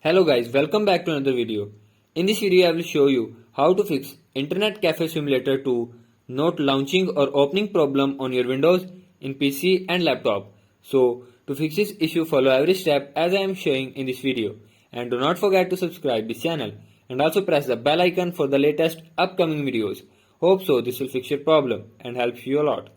Hello guys, welcome back to another video. In this video I will show you how to fix Internet Cafe Simulator 2 not launching or opening problem on your Windows in PC and laptop. So to fix this issue, follow every step as I am showing in this video, and do not forget to subscribe this channel and also press the bell icon for the latest upcoming videos. Hope so this will fix your problem and help you a lot.